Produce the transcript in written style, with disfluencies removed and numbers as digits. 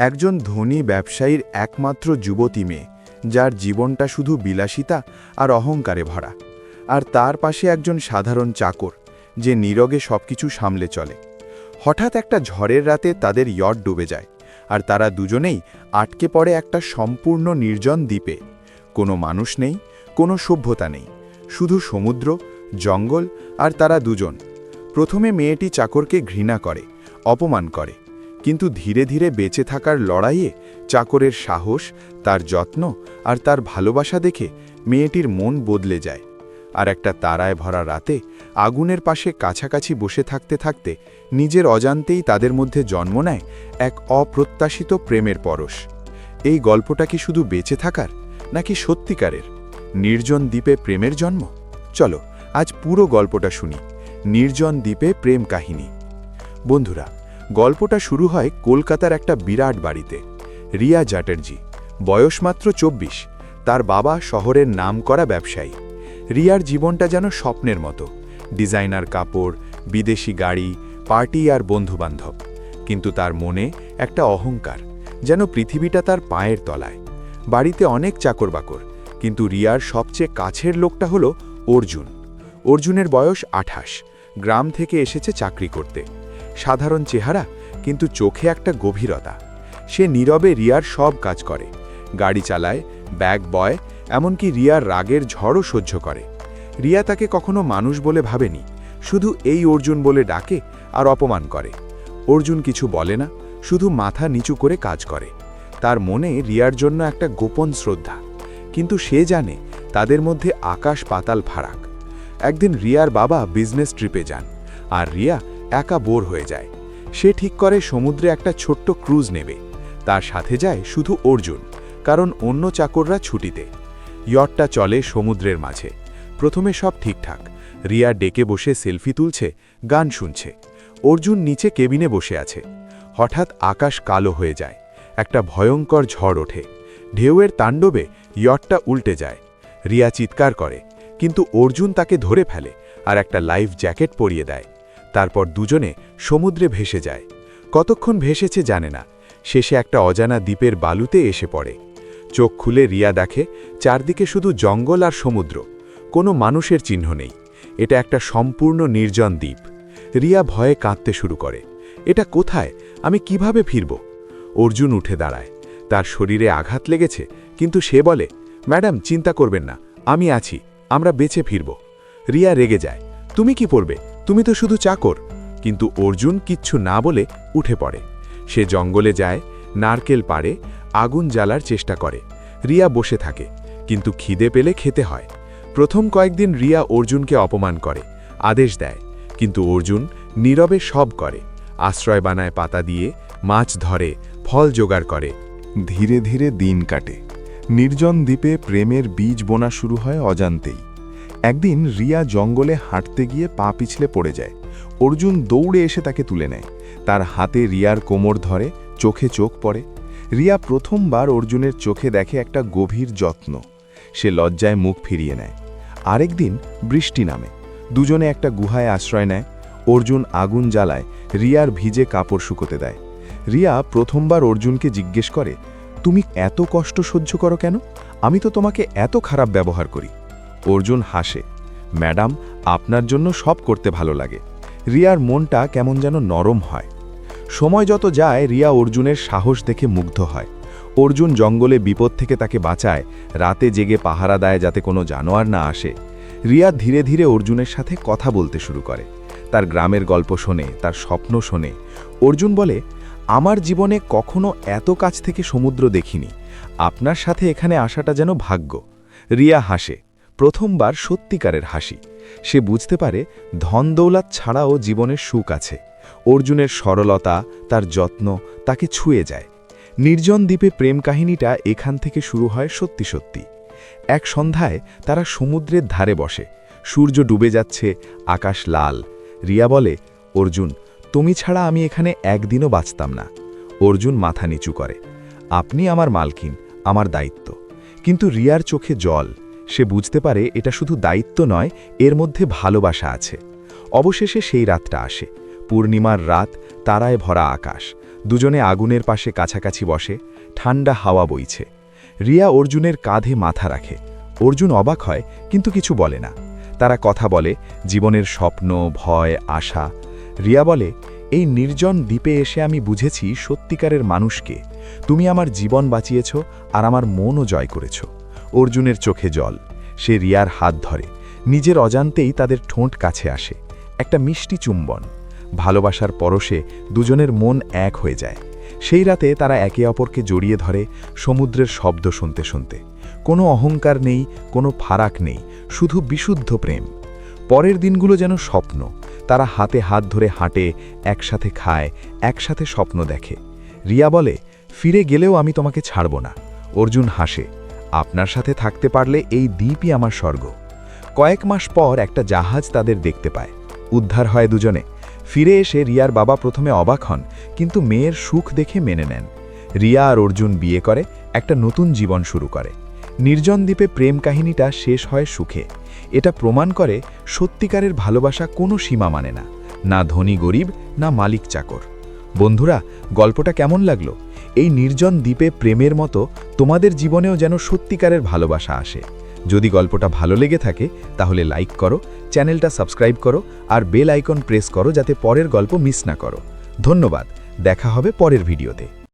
একজন ধনী ব্যবসায়ীর একমাত্র যুবতী মেয়ে, যার জীবনটা শুধু বিলাসিতা আর অহংকারে ভরা। আর তার পাশে একজন সাধারণ চাকর, যে নীরবে সবকিছু সামলে চলে। হঠাৎ একটা ঝড়ের রাতে তাদের ইয়ট ডুবে যায়, আর তারা দুজনেই আটকে পড়ে একটা সম্পূর্ণ নির্জন দ্বীপে। কোনো মানুষ নেই, কোনো সভ্যতা নেই, শুধু সমুদ্র, জঙ্গল আর তারা দুজন। প্রথমে মেয়েটি চাকরকে ঘৃণা করে, অপমান করে, কিন্তু ধীরে ধীরে বেঁচে থাকার লড়াইয়ে চাকরের সাহস, তার যত্ন আর তার ভালোবাসা দেখে মেয়েটির মন বদলে যায়। আর একটা তারায় ভরা রাতে আগুনের পাশে কাছাকাছি বসে থাকতে থাকতে নিজের অজান্তেই তাদের মধ্যে জন্ম নেয় এক অপ্রত্যাশিত প্রেমের পরশ। এই গল্পটা কি শুধু বেঁচে থাকার, নাকি সত্যিকারের নির্জন দ্বীপে প্রেমের জন্ম? চলো আজ পুরো গল্পটা শুনি। নির্জন দ্বীপে প্রেম কাহিনী। বন্ধুরা, গল্পটা শুরু হয় কলকাতার একটা বিরাট বাড়িতে। রিয়া চ্যাটার্জি, বয়স মাত্র 24। তার বাবা শহরের নামকরা ব্যবসায়ী। রিয়ার জীবনটা যেন স্বপ্নের মতো, ডিজাইনার কাপড়, বিদেশি গাড়ি, পার্টি আর বন্ধুবান্ধব। কিন্তু তার মনে একটা অহংকার, যেন পৃথিবীটা তার পায়ের তলায়। বাড়িতে অনেক চাকরবাকর, কিন্তু রিয়ার সবচেয়ে কাছের লোকটা হলো অর্জুন। অর্জুনের বয়স 28, গ্রাম থেকে এসেছে চাকরি করতে। সাধারণ চেহারা, কিন্তু চোখে একটা গভীরতা। সে নীরবে রিয়ার সব কাজ করে, গাড়ি চালায়, ব্যাগ বয়, এমনকি রিয়ার রাগের ঝড়ও সহ্য করে। রিয়া তাকে কখনো মানুষ বলে ভাবেনি, শুধু এই অর্জুন বলে ডাকে আর অপমান করে। অর্জুন কিছু বলে না, শুধু মাথা নিচু করে কাজ করে। তার মনে রিয়ার জন্য একটা গোপন শ্রদ্ধা, কিন্তু সে জানে তাদের মধ্যে আকাশ পাতাল ফারাক। একদিন রিয়ার বাবা বিজনেস ট্রিপে যান, আর রিয়া একা বোর হয়ে যায়। সে ঠিক করে সমুদ্রে একটা ছোট্ট ক্রুজ নেবে। তার সাথে যায় শুধু অর্জুন, কারণ অন্য চাকররা ছুটিতে। ইয়টটা চলে সমুদ্রের মাঝে। প্রথমে সব ঠিকঠাক। রিয়া ডেকে বসে সেলফি তুলছে, গান শুনছে। অর্জুন নিচে কেবিনে বসে আছে। হঠাৎ আকাশ কালো হয়ে যায়, একটা ভয়ঙ্কর ঝড় ওঠে। ঢেউয়ের তাণ্ডবে ইয়টটা উল্টে যায়। রিয়া চিৎকার করে, কিন্তু অর্জুন তাকে ধরে ফেলে আর একটা লাইফ জ্যাকেট পরিয়ে দেয়। তারপর দুজনে সমুদ্রে ভেসে যায়। কতক্ষণ ভেসেছে জানে না। শেষে একটা অজানা দ্বীপের বালুতে এসে পড়ে। চোখ খুলে রিয়া দেখে চারদিকে শুধু জঙ্গল আর সমুদ্র, কোনো মানুষের চিহ্ন নেই। এটা একটা সম্পূর্ণ নির্জন দ্বীপ। রিয়া ভয়ে কাঁদতে শুরু করে। এটা কোথায়? আমি কিভাবে ফিরব? অর্জুন উঠে দাঁড়ায়। তার শরীরে আঘাত লেগেছে, কিন্তু সে বলে, ম্যাডাম চিন্তা করবেন না, আমি আছি, আমরা বেঁচে ফিরব। রিয়া রেগে যায়, তুমি কি পড়বে? তুমি তো শুধু চাকর। কিন্তু অর্জুন কিচ্ছু না বলে উঠে পড়ে। সে জঙ্গলে যায়, নারকেল পাড়ে, আগুন জ্বালার চেষ্টা করে। রিয়া বসে থাকে, কিন্তু খিদে পেলে খেতে হয়। প্রথম কয়েকদিন রিয়া অর্জুনকে অপমান করে, আদেশ দেয়, কিন্তু অর্জুন নীরবে সব করে। আশ্রয় বানায় পাতা দিয়ে, মাছ ধরে, ফল জোগাড় করে। ধীরে ধীরে দিন কাটে। নির্জন দ্বীপে প্রেমের বীজ বোনা শুরু হয় অজান্তেই। একদিন রিয়া জঙ্গলে হাঁটতে গিয়ে পা পিছলে পড়ে যায়। অর্জুন দৌড়ে এসে তাকে তুলে নেয়। তার হাতে রিয়ার কোমর ধরে, চোখে চোখ পড়ে। রিয়া প্রথমবার অর্জুনের চোখে দেখে একটা গভীর যত্ন। সে লজ্জায় মুখ ফিরিয়ে নেয়। আরেকদিন বৃষ্টি নামে। দুজনে একটা গুহায় আশ্রয় নেয়। অর্জুন আগুন জ্বালায়, রিয়ার ভিজে কাপড় শুকোতে দেয়। রিয়া প্রথমবার অর্জুনকে জিজ্ঞেস করে, তুমি এত কষ্ট সহ্য করো কেন? আমি তো তোমাকে এত খারাপ ব্যবহার করি। অর্জুন হাসে, ম্যাডাম, আপনার জন্য সব করতে ভালো লাগে। রিয়ার মনটা কেমন যেন নরম হয়। সময় যত যায় রিয়া অর্জুনের সাহস দেখে মুগ্ধ হয়। অর্জুন জঙ্গলে বিপদ থেকে তাকে বাঁচায়, রাতে জেগে পাহারা দেয় যাতে কোনো জানোয়ার না আসে। রিয়া ধীরে ধীরে অর্জুনের সাথে কথা বলতে শুরু করে। তার গ্রামের গল্প শোনে, তার স্বপ্ন শোনে। অর্জুন বলে, আমার জীবনে কখনো এত কাছ থেকে সমুদ্র দেখিনি। আপনার সাথে এখানে আসাটা যেন ভাগ্য। রিয়া হাসে, প্রথমবার সত্যিকারের হাসি। সে বুঝতে পারে ধন দৌলত ছাড়াও জীবনের সুখ আছে। অর্জুনের সরলতা, তার যত্ন তাকে ছুঁয়ে যায়। নির্জন দ্বীপে প্রেম কাহিনীটা এখান থেকে শুরু হয় সত্যি সত্যি। এক সন্ধ্যায় তারা সমুদ্রের ধারে বসে। সূর্য ডুবে যাচ্ছে, আকাশ লাল। রিয়া বলে, অর্জুন, তুমি ছাড়া আমি এখানে একদিনও বাঁচতাম না। অর্জুন মাথা নিচু করে, আপনি আমার মালকিন, আমার দায়িত্ব। কিন্তু রিয়ার চোখে জল। সে বুঝতে পারে এটা শুধু দায়িত্ব নয়, এর মধ্যে ভালোবাসা আছে। অবশেষে সেই রাতটা আসে। পূর্ণিমার রাত, তারায় ভরা আকাশ। দুজনে আগুনের পাশে কাছাকাছি বসে, ঠান্ডা হাওয়া বইছে। রিয়া অর্জুনের কাঁধে মাথা রাখে। অর্জুন অবাক হয়, কিন্তু কিছু বলে না। তারা কথা বলে জীবনের স্বপ্ন, ভয়, আশা। রিয়া বলে, এই নির্জন দ্বীপে এসে আমি বুঝেছি সত্যিকারের মানুষকে। তুমি আমার জীবন বাঁচিয়েছ আর আমার মনও জয় করেছ। অর্জুনের চোখে জল। সে রিয়ার হাত ধরে। নিজের অজান্তেই তাদের ঠোঁট কাছে আসে। একটা মিষ্টি চুম্বন। ভালোবাসার পরশে দুজনের মন এক হয়ে যায়। সেই রাতে তারা একে অপরকে জড়িয়ে ধরে, সমুদ্রের শব্দ শুনতে শুনতে। কোনো অহংকার নেই, কোনো ফারাক নেই, শুধু বিশুদ্ধ প্রেম। পরের দিনগুলো যেন স্বপ্ন। তারা হাতে হাত ধরে হাঁটে, একসাথে খায়, একসাথে স্বপ্ন দেখে। রিয়া বলে, ফিরে গেলেও আমি তোমাকে ছাড়ব না। অর্জুন হাসে, আপনার সাথে থাকতে পারলে এই দ্বীপই আমার স্বর্গ। কয়েক মাস পর একটা জাহাজ তাদের দেখতে পায়। উদ্ধার হয় দুজনে। ফিরে এসে রিয়ার বাবা প্রথমে অবাক হন, কিন্তু মেয়ের সুখ দেখে মেনে নেন। রিয়া আর অর্জুন বিয়ে করে, একটা নতুন জীবন শুরু করে। নির্জন দ্বীপে প্রেম কাহিনীটা শেষ হয় সুখে। এটা প্রমাণ করে সত্যিকারের ভালোবাসা কোনো সীমা মানে না, না ধনী গরিব, না মালিক চাকর। বন্ধুরা, গল্পটা কেমন লাগলো? এই নির্জন দ্বীপে প্রেমের মতো তোমাদের জীবনেও যেন সত্যিকারের ভালোবাসা আসে। যদি গল্পটা ভালো লেগে থাকে তাহলে লাইক করো, চ্যানেলটা সাবস্ক্রাইব করো আর বেল আইকন প্রেস করো যাতে পরের গল্প মিস না করো। ধন্যবাদ, দেখা হবে পরের ভিডিওতে।